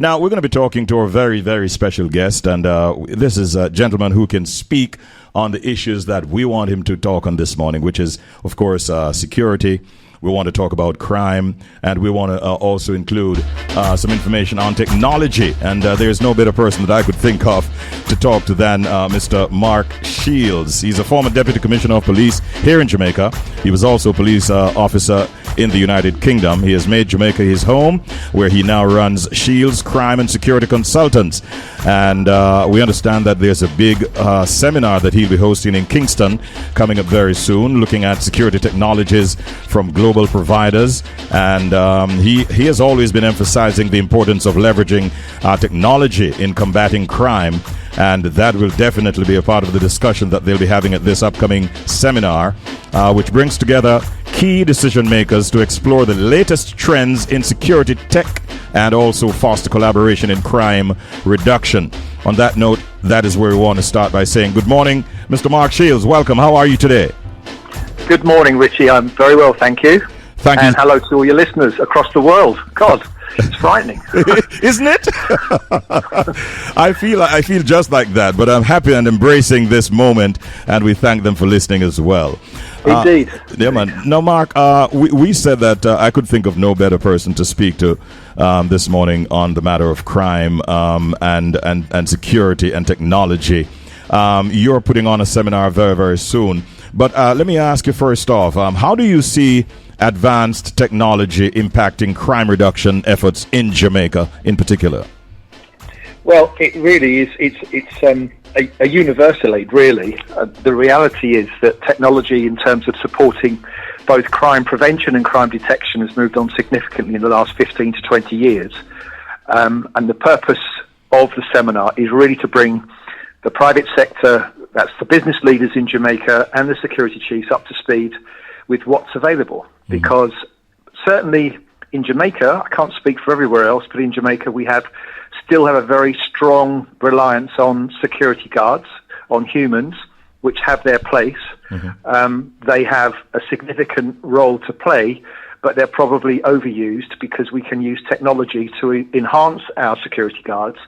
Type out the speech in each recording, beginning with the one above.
Now, we're going to be talking to a very, very special guest, and this is a gentleman who can speak on the issues that we want him to talk on this morning, which is, of course, security. We want to talk about crime, and we want to also include some information on technology. And there's no better person that I could think of to talk to than Mr. Mark Shields. He's a former Deputy Commissioner of Police here in Jamaica. He was also a police officer in the United Kingdom. He has made Jamaica his home, where he now runs Shields Crime and Security Consultants. And we understand that there's a big seminar that he'll be hosting in Kingston coming up very soon, looking at security technologies from global providers. And he has always been emphasizing the importance of leveraging technology in combating crime. And that will definitely be a part of the discussion that they'll be having at this upcoming seminar, which brings together key decision makers to explore the latest trends in security tech and also foster collaboration in crime reduction. On that note, that is where we want to start by saying good morning, Mr. Mark Shields. Welcome. How are you today? Good morning, Richie. I'm very well, thank you. Thank you. And hello to all your listeners across the world. God, it's frightening. Isn't it? I feel just like that, but I'm happy and embracing this moment, and we thank them for listening as well. Indeed. Yeah, man. Now, Mark, we said that I could think of no better person to speak to this morning on the matter of crime and security and technology. You're putting on a seminar very, very soon. But let me ask you first off, how do you see advanced technology impacting crime reduction efforts in Jamaica in particular? Well, it really is. It's a universal aid, really. The reality is that technology in terms of supporting both crime prevention and crime detection has moved on significantly in the last 15 to 20 years. And the purpose of the seminar is really to bring the private sector, that's the business leaders in Jamaica, and the security chiefs up to speed with what's available. Because certainly in Jamaica, I can't speak for everywhere else, but in Jamaica we still have a very strong reliance on security guards, on humans, which have their place. They have a significant role to play, but they're probably overused because we can use technology to enhance our security guards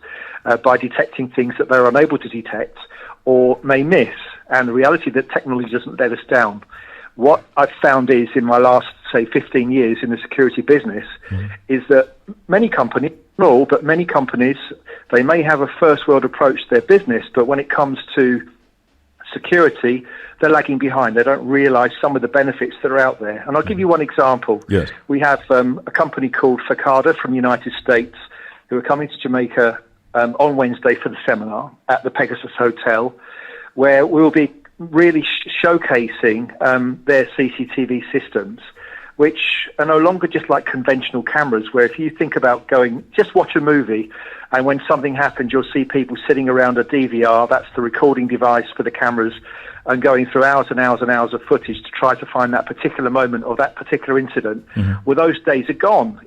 by detecting things that they're unable to detect or may miss. And the reality that technology doesn't let us down. What I've found is in my last, say, 15 years in the security business is that many companies, not all, but many companies, they may have a first world approach to their business, but when it comes to security, they're lagging behind. They don't realize some of the benefits that are out there. And I'll give you one example. Yes. We have a company called Verkada from the United States who are coming to Jamaica on Wednesday for the seminar at the Pegasus Hotel, where we'll be really showcasing their CCTV systems, which are no longer just like conventional cameras, where if you think about just watch a movie, and when something happens, you'll see people sitting around a DVR, that's the recording device for the cameras, and going through hours and hours and hours of footage to try to find that particular moment or that particular incident. Well, those days are gone.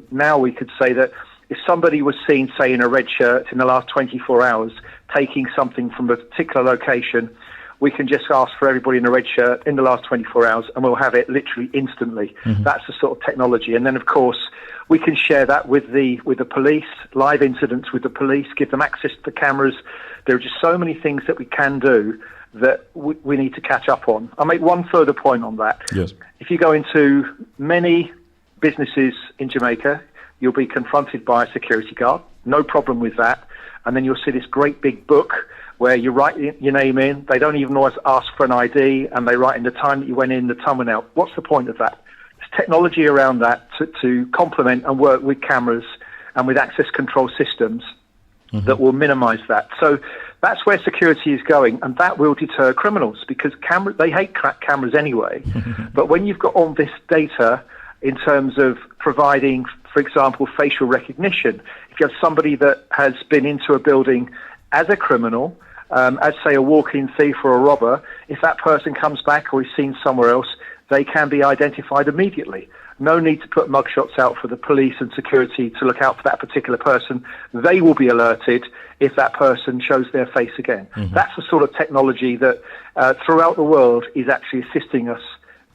Now we could say that if somebody was seen, say, in a red shirt in the last 24 hours, taking something from a particular location, we can just ask for everybody in a red shirt in the last 24 hours and we'll have it literally instantly. That's the sort of technology. And then, of course, we can share that with the police, live incidents with the police, give them access to the cameras. There are just so many things that we can do that we need to catch up on. I'll make one further point on that. Yes. If you go into many businesses in Jamaica, you'll be confronted by a security guard. No problem with that. And then you'll see this great big book where you write your name in. They don't even always ask for an ID, and they write in the time that you went in, the time went out. What's the point of that? There's technology around that to complement and work with cameras and with access control systems that will minimize that. So that's where security is going, and that will deter criminals because they hate cameras anyway. But when you've got all this data in terms of providing, for example, facial recognition, if you have somebody that has been into a building as a criminal, as, say, a walk-in thief or a robber, if that person comes back or is seen somewhere else, they can be identified immediately. No need to put mugshots out for the police and security to look out for that particular person. They will be alerted if that person shows their face again. That's the sort of technology that throughout the world is actually assisting us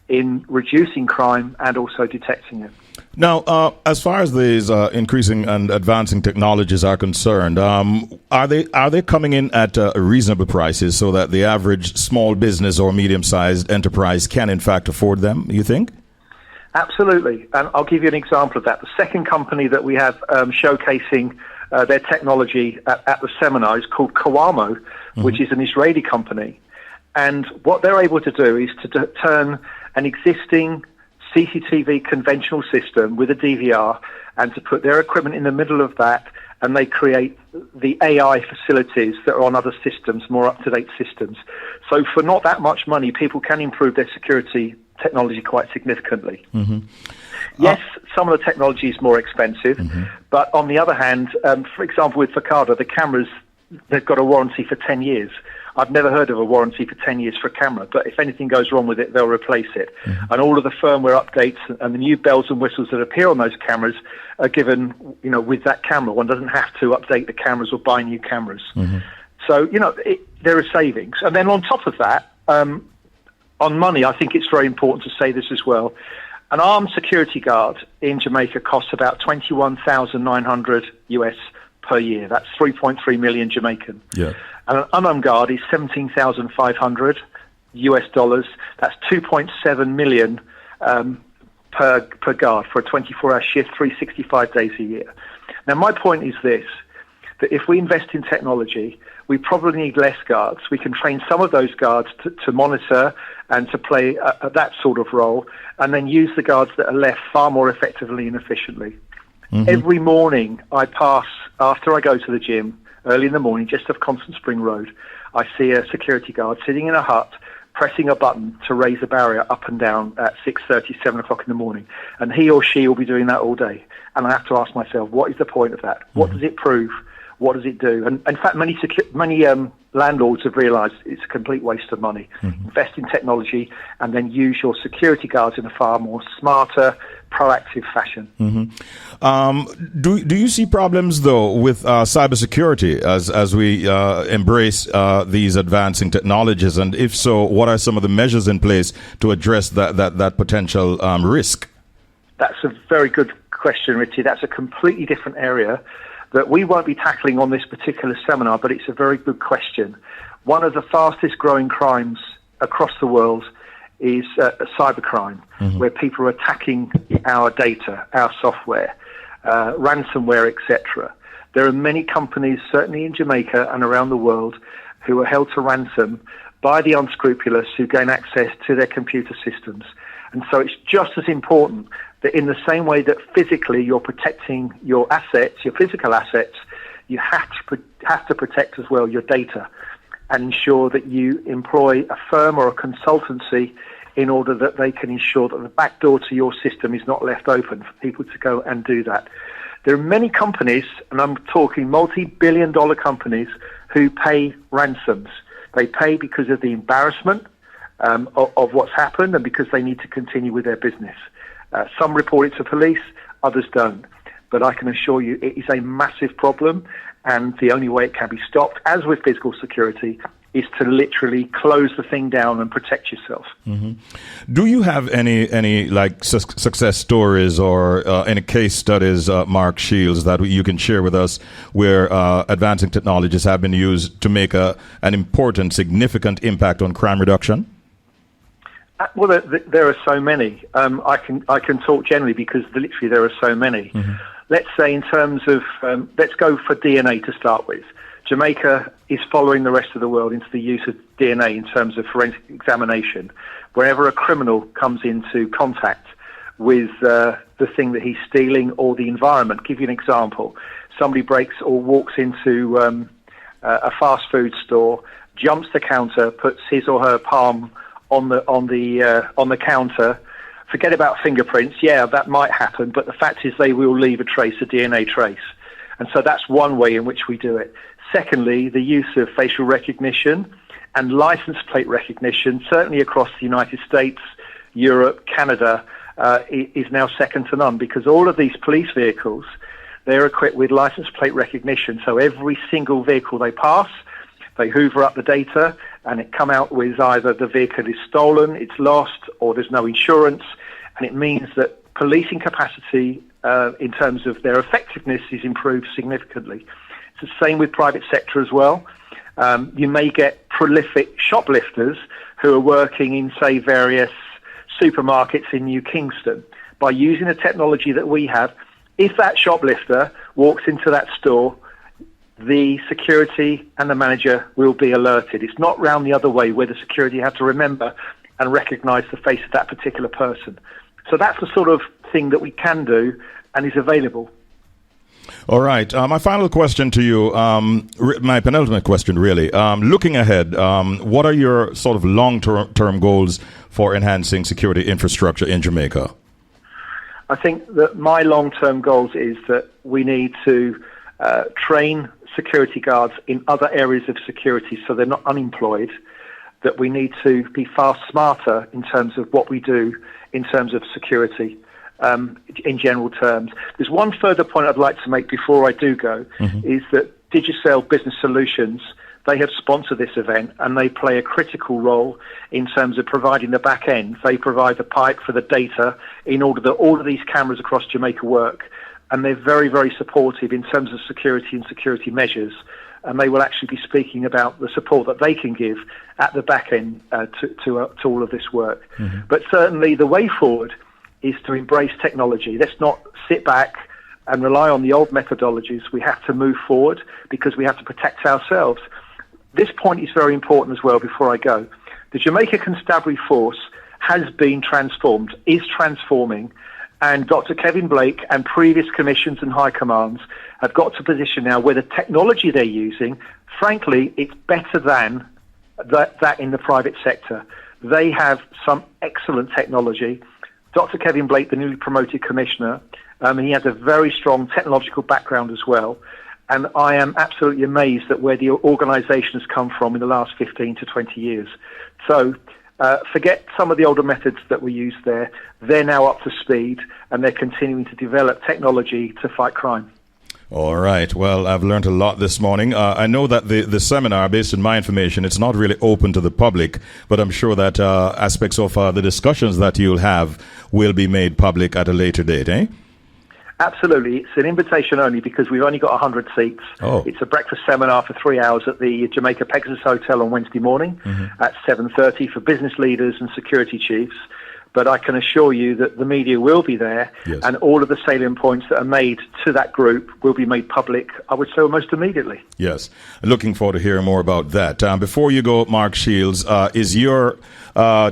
in reducing crime and also detecting it. Now, as far as these increasing and advancing technologies are concerned, are they coming in at reasonable prices so that the average small business or medium-sized enterprise can in fact afford them, you think? Absolutely, and I'll give you an example of that. The second company that we have showcasing their technology at the seminar is called Cawamo, which is an Israeli company. And what they're able to do is to turn an existing CCTV conventional system with a DVR and to put their equipment in the middle of that, and they create the AI facilities that are on other systems, more up-to-date systems. So for not that much money, people can improve their security technology quite significantly. Yes, some of the technology is more expensive, but on the other hand, for example, with Verkada, the cameras, they've got a warranty for 10 years. I've never heard of a warranty for 10 years for a camera, but if anything goes wrong with it, they'll replace it. And all of the firmware updates and the new bells and whistles that appear on those cameras are given, with that camera. One doesn't have to update the cameras or buy new cameras. So, there are savings. And then on top of that, on money, I think it's very important to say this as well. An armed security guard in Jamaica costs about $21,900 US per year. That's 3.3 million Jamaican. Yeah. And an unarmed guard is $17,500 US dollars. That's 2.7 million per guard for a 24-hour shift, 365 days a year. Now, my point is this, that if we invest in technology, we probably need less guards. We can train some of those guards to monitor and to play that sort of role, and then use the guards that are left far more effectively and efficiently. Every morning I pass, after I go to the gym, early in the morning, just off Constant Spring Road, I see a security guard sitting in a hut, pressing a button to raise a barrier up and down at 6:30, 7 o'clock in the morning. And he or she will be doing that all day. And I have to ask myself, what is the point of that? What does it prove? What does it do? And in fact, many landlords have realised it's a complete waste of money. Invest in technology and then use your security guards in a far more smarter, proactive fashion. Do you see problems, though, with cybersecurity as we embrace these advancing technologies? And if so, what are some of the measures in place to address that potential risk? That's a very good question, Richie. That's a completely different area that we won't be tackling on this particular seminar, but it's a very good question. One of the fastest growing crimes across the world is cybercrime, where people are attacking our data, our software, ransomware, etc. There are many companies, certainly in Jamaica and around the world, who are held to ransom by the unscrupulous who gain access to their computer systems. And so it's just as important that in the same way that physically you're protecting your assets, your physical assets, you have to protect as well your data and ensure that you employ a firm or a consultancy in order that they can ensure that the back door to your system is not left open for people to go and do that. There are many companies, and I'm talking multi-billion-dollar companies, who pay ransoms. They pay because of the embarrassment of what's happened and because they need to continue with their business. Some report it to police, others don't. But I can assure you it is a massive problem, and the only way it can be stopped, as with physical security, is to literally close the thing down and protect yourself. Do you have any like success stories or any case studies, Mark Shields, that you can share with us where advancing technologies have been used to make an important, significant impact on crime reduction? Well, there are so many. I can talk generally because literally there are so many. Let's say in terms of, let's go for DNA to start with. Jamaica is following the rest of the world into the use of DNA in terms of forensic examination. Wherever a criminal comes into contact with the thing that he's stealing or the environment. Give you an example. Somebody breaks or walks into a fast food store, jumps the counter, puts his or her palm on the counter. Forget about fingerprints. Yeah, that might happen, but the fact is they will leave a trace, a DNA trace. And so that's one way in which we do it. Secondly, the use of facial recognition and license plate recognition, certainly across the United States, Europe, Canada, is now second to none, because all of these police vehicles, they're equipped with license plate recognition. So every single vehicle they pass, they hoover up the data, and it come out with either the vehicle is stolen, it's lost, or there's no insurance. And it means that policing capacity in terms of their effectiveness is improved significantly. It's the same with private sector as well. You may get prolific shoplifters who are working in, say, various supermarkets in New Kingston. By using the technology that we have, if that shoplifter walks into that store, the security and the manager will be alerted. It's not round the other way where the security have to remember and recognise the face of that particular person. So that's the sort of thing that we can do and is available. All right. My final question to you, my penultimate question, really. Looking ahead, what are your sort of long-term goals for enhancing security infrastructure in Jamaica? I think that my long-term goals is that we need to train security guards in other areas of security so they're not unemployed, that we need to be far smarter in terms of what we do in terms of security in general terms. There's one further point I'd like to make before I do go, is that Digicel Business Solutions, they have sponsored this event and they play a critical role in terms of providing the back end. They provide the pipe for the data in order that all of these cameras across Jamaica work, and they're very, very supportive in terms of security and security measures, and they will actually be speaking about the support that they can give at the back end to all of this work. But certainly the way forward is to embrace technology. Let's not sit back and rely on the old methodologies. We have to move forward because we have to protect ourselves. This point is very important as well before I go. The Jamaica Constabulary Force has been transformed, is transforming, and Dr. Kevin Blake and previous commissions and high commands have got to a position now where the technology they're using, frankly, it's better than that in the private sector. They have some excellent technology. Dr. Kevin Blake, the newly promoted commissioner, he has a very strong technological background as well. And I am absolutely amazed at where the organisation has come from in the last 15 to 20 years. So forget some of the older methods that were used there. They're now up to speed and they're continuing to develop technology to fight crime. All right. Well, I've learned a lot this morning. I know that the seminar, based on my information, it's not really open to the public, but I'm sure that aspects of the discussions that you'll have will be made public at a later date, eh? Absolutely. It's an invitation only because we've only got 100 seats. Oh. It's a breakfast seminar for 3 hours at the Jamaica Pegasus Hotel on Wednesday morning at 7:30 for business leaders and security chiefs. But I can assure you that the media will be there, yes, and all of the salient points that are made to that group will be made public, I would say, almost immediately. Yes. Looking forward to hearing more about that. Before you go, Mark Shields, is your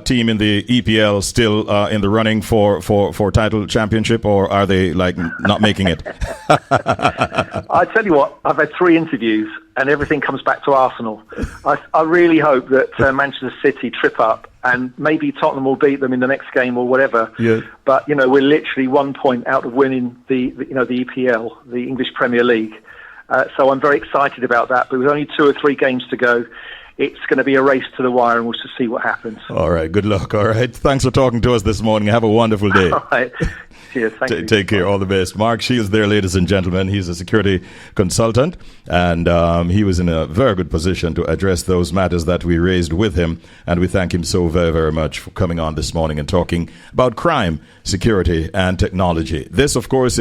team in the EPL still in the running for title championship, or are they not making it? I tell you what, I've had 3 interviews and everything comes back to Arsenal. I really hope that Manchester City trip up and maybe Tottenham will beat them in the next game or whatever. Yeah. But we're literally 1 point out of winning the EPL, the English Premier League. So I'm very excited about that. But with only 2 or 3 games to go, it's going to be a race to the wire, and we'll just see what happens. All right. Good luck. All right. Thanks for talking to us this morning. Have a wonderful day. All right. Cheers. Thank you. Take care. All the best. Mark Shields there, ladies and gentlemen. He's a security consultant, and he was in a very good position to address those matters that we raised with him. And we thank him so very, very much for coming on this morning and talking about crime, security, and technology. This, of course,